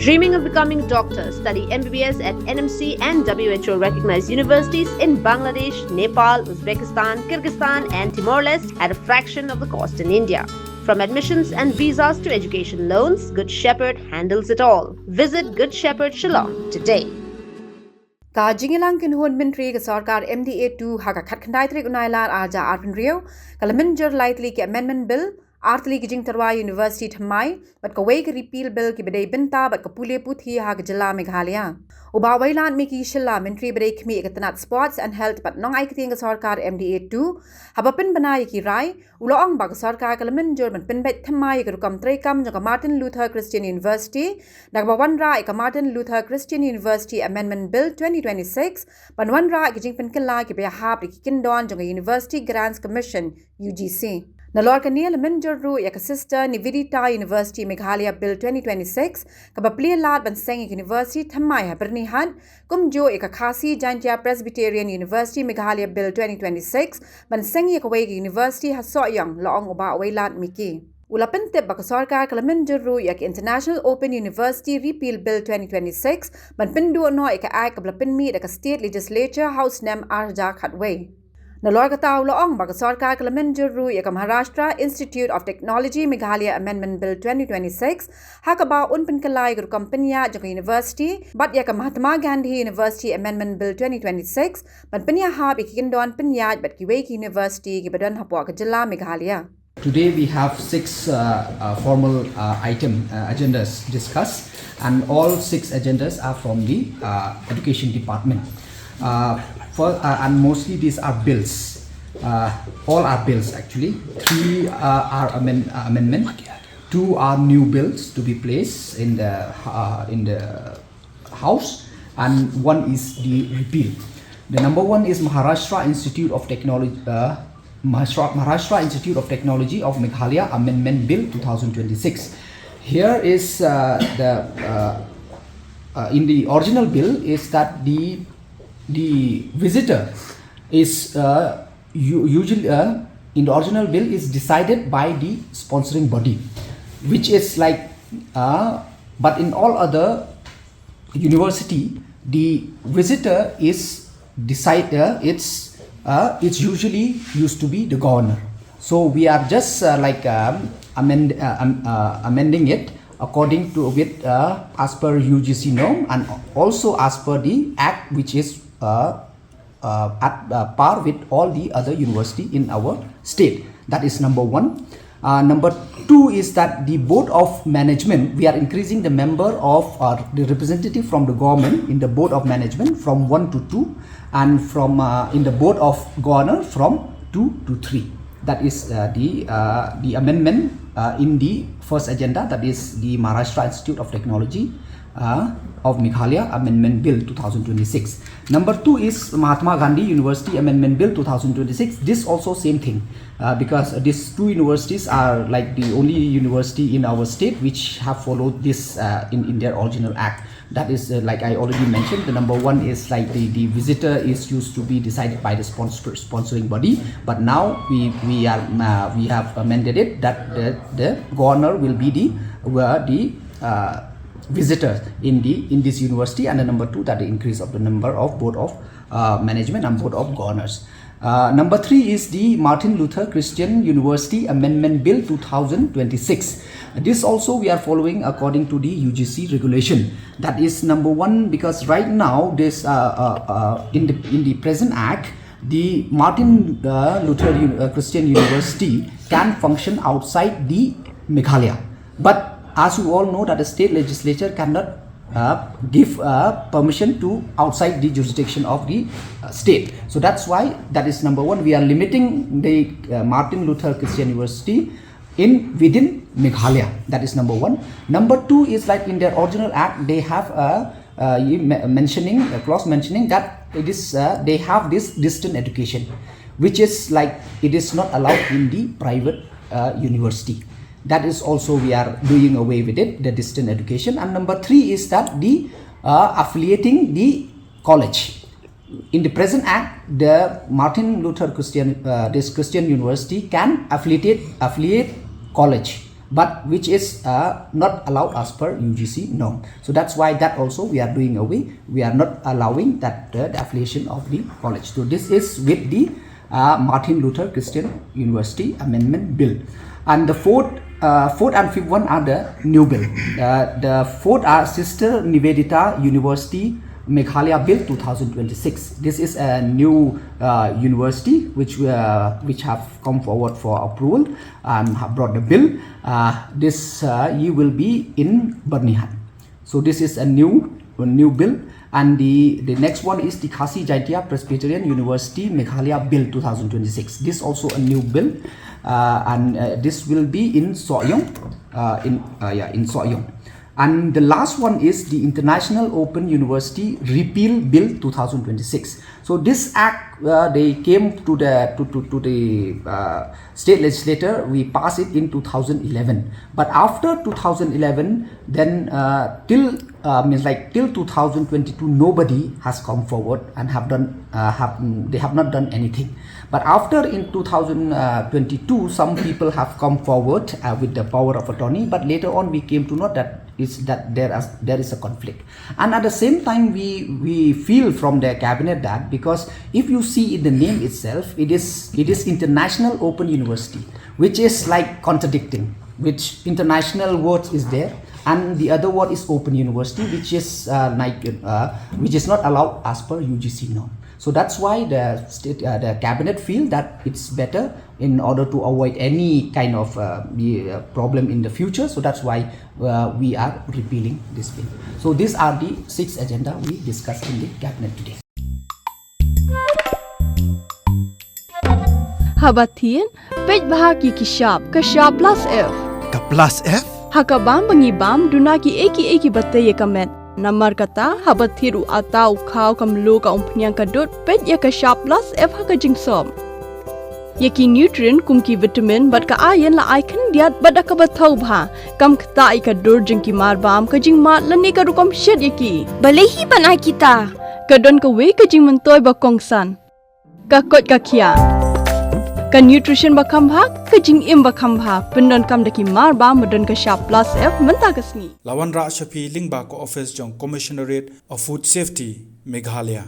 Dreaming of becoming doctor, study MBBS at NMC and WHO recognized universities in Bangladesh, Nepal, Uzbekistan, Kyrgyzstan and Timor-Leste at a fraction of the cost in India. From admissions and visas to education loans, Good Shepherd handles it all. Visit Good Shepherd Shillong today. Ka jingilang kinhun menteri ke Sorkar MDA2 haga khatkhandai trik unailar aja arpin rio kala Mynjur lightly ke amendment bill Artli ke jing Terwa University Thymmai but Kiwei ke repeal bill ke bedai binta but ke pule puthi haga jala Meghalaya. Uba wailan miki shilla menteri bedai khmi ke tanat sports and health but nong ai ke ting ke Sorkar MDA2 habapin banai ki rai uloong ba ke Sorkar kala Mynjur ban pin bet Thymmai ke rukam trekam jang Martin Luther Christian University dak ba wan rai ke Martin Luther Christian University Amendment Bill 2026 ban wan rai ke jing pin kala ke be hab ki kindon jang University Grants Commission UGC. Nalor kanil Mynjur ru yak sister Nivedita University Meghalaya Bill 2026 ka Plie lad ban seng University Thymmai ha Byrnihat kum jo ek khasi Jantia Presbyterian University Meghalaya Bill 2026 ban seng yak Kiwei University ha Sohïong laong uba wailat miki. Ulapin tip baka Sorkar kala Mynjur ru yak International Open University Repeal Bill 2026 ban pindu no ek ai ka blapin mi dak State Legislature House Nem arja khatway. Nalor kataw laong baka Sorkar kala Mynjur ru yak Maharashtra Institute of Technology Meghalaya Amendment Bill 2026 hakaba unpin kalai gru companya jang university but yak Mahatma Gandhi University Amendment Bill 2026 ban pinya hab ikindon pinyaj but Kiwei University ki badan hapwa ka jala Meghalaya. Today we have six formal agendas discussed, and all six agendas are from the education department. And mostly these are bills. All are bills actually. Three are amendment. Two are new bills to be placed in the house, and one is the repeal. The number one is Maharashtra Institute of Technology. Maharashtra Institute of Technology of Meghalaya Amendment Bill 2026. Here is in the original bill is that the visitor is usually in the original bill is decided by the sponsoring body, which is like but in all other university the visitor is it's usually used to be the governor. So we are just amending it according to with as per UGC norm and also as per the act, which is at par with all the other university in our state. That is number one. Number two is that the board of management, we are increasing the member of the representative from the government in the board of management from 1 to 2, and from in the board of governor from 2 to 3. That is the amendment in the first agenda, that is the Maharashtra Institute of Technology of Meghalaya Amendment Bill 2026. Number two is Mahatma Gandhi University Amendment Bill 2026. This also same thing, because these two universities are like the only university in our state which have followed this in their original act. That is like I already mentioned, the number one is like the visitor is used to be decided by the sponsoring body, but now we have amended it that the governor will be the visitors in this university, and the number two, that the increase of the number of board of management and board of governors. Number three is the Martin Luther Christian University Amendment Bill 2026. This also we are following according to the UGC regulation. That is number one, because right now this in the present act, the Martin Luther Christian University can function outside the Meghalaya, but as you all know that the state legislature cannot give permission to outside the jurisdiction of the state. So that's why that is number one, we are limiting the Martin Luther Christian University within Meghalaya. That is number one. Number two is like in their original act they have a clause mentioning that it is they have this distant education, which is like it is not allowed in the private university. That is also we are doing away with it, the distant education. And number three is that the affiliating the college. In the present act, the Martin Luther Christian Christian University can affiliate college but which is not allowed as per UGC norm. So that's why that also we are doing away. We are not allowing that the affiliation of the college. So this is with the Martin Luther Christian University Amendment Bill. And the fourth and fifth one are the new bill. The fourth are Sister Nivedita University Meghalaya Bill 2026. This is a new university which have come forward for approval and have brought the bill. This year will be in Byrnihat. So this is a new bill. And the next one is the Khasi Jaitia Presbyterian University Meghalaya Bill 2026. This also a new bill, and this will be in Sohïong, in Sohïong. And the last one is the International Open University Repeal Bill 2026. So this act they came to the state legislature. We passed it in 2011. But after 2011, then till 2022, nobody has come forward and they have not done anything. But after in 2022, some people have come forward with the power of attorney. But later on, we came to know that there is a conflict. And at the same time, we feel from the cabinet that because if you see in the name itself, it is International Open University, which is like contradicting, which international words is there, and the other word is Open University, which is which is not allowed as per UGC norm. So that's why the cabinet feel that it's better in order to avoid any kind of problem in the future. So that's why we are repealing this bill. So these are the 6 agenda we discussed in the cabinet today. Habatin, page bahagi kishap, kashap plus F. Ka plus F? Hakabam bangibam dunaki eki bataya kamet. Namar kata habathiru atau khau kamlu ka umpnyang kadut pet ya ka sharp plus F ha ka jingsom. Yaki nutrient kumki vitamin bat ka iron la icon diat bada ka bathau bha kam khta I ka dur jingki marbam ka jingmat lani ka rukom shed yaki. Balehi banai kita. Kadon ka we ka jing mentoy ba kongsan. Ka kot ka kia. Ka nutrition ba khambha ka jing im ba khambha pendon kam daki marba madon ka sharp plus F menta kasni. Lawan Ra Shafi Lingba ko office jong Commissionerate of Food Safety Meghalaya.